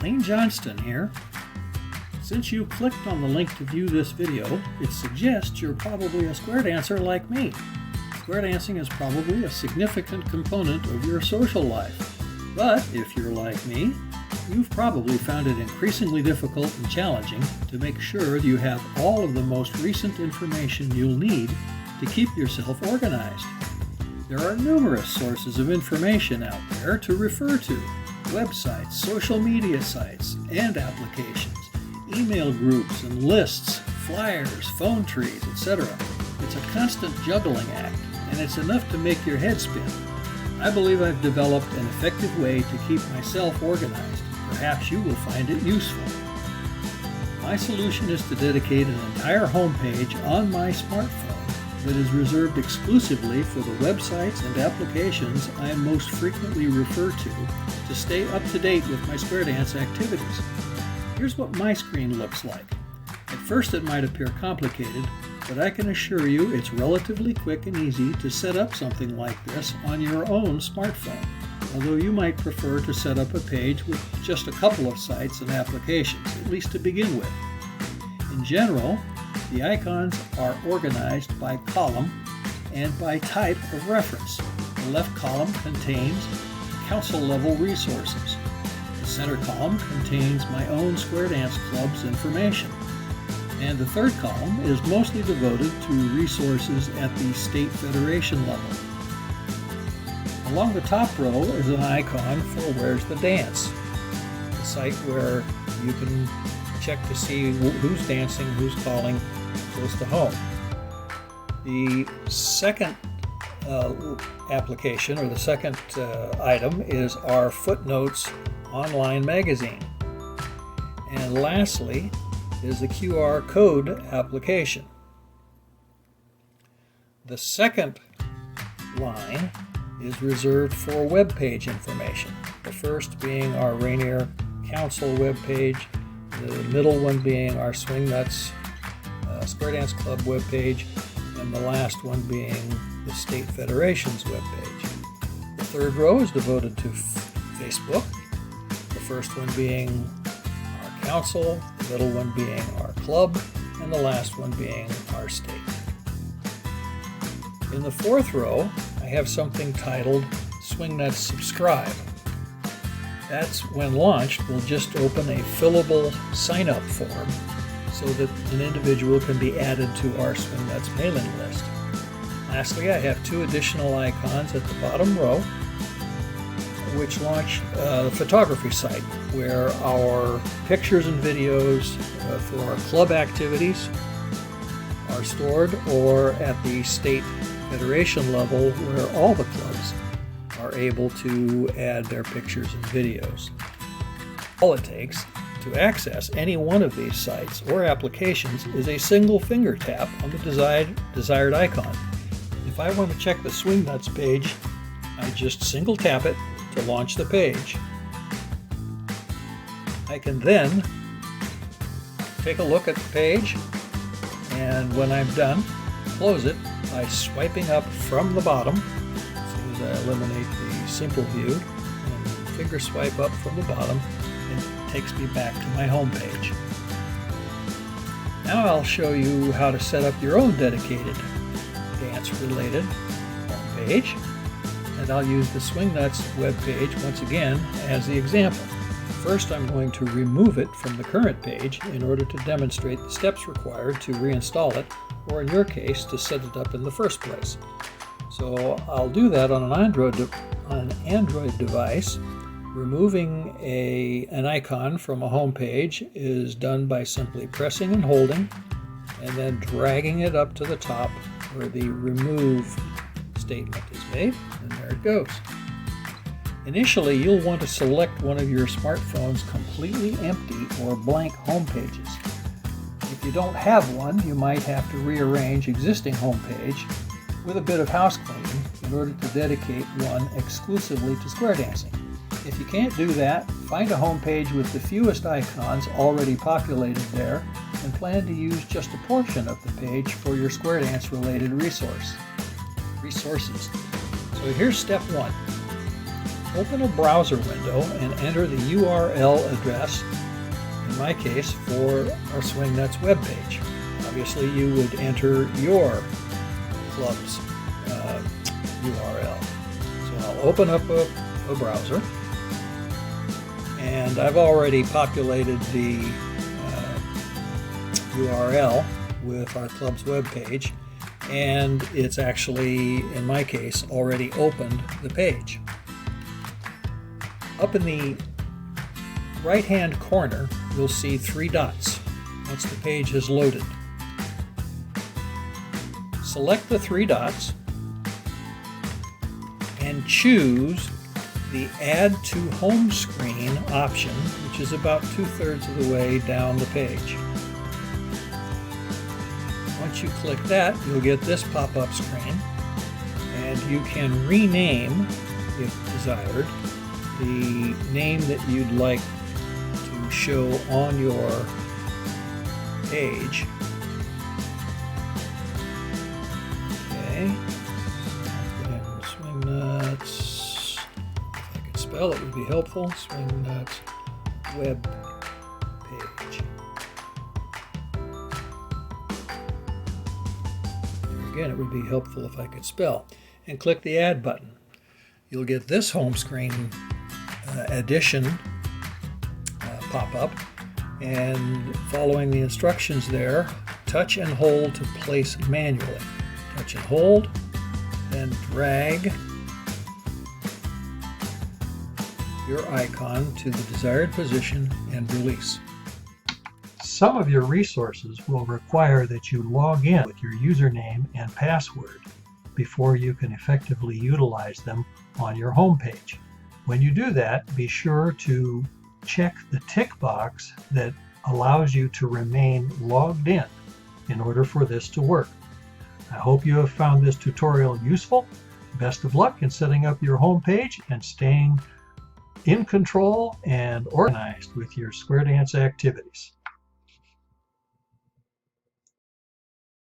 Lane Johnston here. Since you clicked on the link to view this video, it suggests you're probably a square dancer like me. Square dancing is probably a significant component of your social life. But if you're like me, you've probably found it increasingly difficult and challenging to make sure you have all of the most recent information you'll need to keep yourself organized. There are numerous sources of information out there to refer to: websites, social media sites, and applications, email groups and lists, flyers, phone trees, etc. It's a constant juggling act, and it's enough to make your head spin. I believe I've developed an effective way to keep myself organized. Perhaps you will find it useful. My solution is to dedicate an entire homepage on my smartphone that is reserved exclusively for the websites and applications I most frequently refer to stay up to date with my square dance activities. Here's what my screen looks like. At first it might appear complicated, but I can assure you it's relatively quick and easy to set up something like this on your own smartphone, although you might prefer to set up a page with just a couple of sites and applications, at least to begin with. In general, the icons are organized by column and by type of reference. The left column contains council-level resources. The center column contains my own Square Dance Club's information. And the third column is mostly devoted to resources at the state federation level. Along the top row is an icon for Where's the Dance, a site where you can check to see who's dancing, who's calling close to home. The second application, or the second item, is our Footnotes online magazine. And lastly is the QR code application. The second line is reserved for web page information, the first being our Rainier Council web page, the middle one being our Swing Nuts Square Dance Club web page, and the last one being the State Federation's web page. The third row is devoted to Facebook, the first one being our council, the middle one being our club, and the last one being our state. In the fourth row, I have something titled Swing Nuts Subscribe. That's, when launched, will just open a fillable sign-up form so that an individual can be added to our Swing Nuts mailing list. Lastly, I have two additional icons at the bottom row, which launch the photography site, where our pictures and videos for our club activities are stored, or at the state federation level, where all the clubs are able to add their pictures and videos. All it takes to access any one of these sites or applications is a single finger tap on the desired icon. If I want to check the Swing Nuts page, I just single tap it to launch the page. I can then take a look at the page, and when I'm done, close it by swiping up from the bottom. As soon as I eliminate the simple view and finger swipe up from the bottom, it takes me back to my home page. Now I'll show you how to set up your own dedicated dance-related home page, and I'll use the Swing Nuts web page once again as the example. First, I'm going to remove it from the current page in order to demonstrate the steps required to reinstall it, or in your case, to set it up in the first place. So I'll do that on an Android device. Removing an icon from a home page is done by simply pressing and holding, and then dragging it up to the top where the remove statement is made, and there it goes. Initially, you'll want to select one of your smartphone's completely empty or blank home pages. If you don't have one, you might have to rearrange existing home page with a bit of house cleaning in order to dedicate one exclusively to square dancing. If you can't do that, find a home page with the fewest icons already populated there, and plan to use just a portion of the page for your square dance related resources. So here's step one. Open a browser window and enter the URL address, in my case, for our Swingnuts webpage. Obviously, you would enter your club's URL. So I'll open up a browser, and I've already populated the URL with our club's webpage, and it's actually, in my case, already opened the page. Up in the right-hand corner, you'll see 3 dots once the page has loaded. Select the 3 dots and choose the Add to Home Screen option, which is about 2/3 of the way down the page. Once you click that, you'll get this pop-up screen, and you can rename, if desired, the name that you'd like to show on your page. Okay, put in Swingnuts. If I could spell, it would be helpful. Swingnuts web page. Again, it would be helpful if I could spell. And click the Add button. You'll get this home screen addition pop-up, and following the instructions there, touch and hold to place manually. Touch and hold, then drag your icon to the desired position and release. Some of your resources will require that you log in with your username and password before you can effectively utilize them on your home page. When you do that, be sure to check the tick box that allows you to remain logged in order for this to work. I hope you have found this tutorial useful. Best of luck in setting up your home page and staying in control and organized with your Square Dance activities.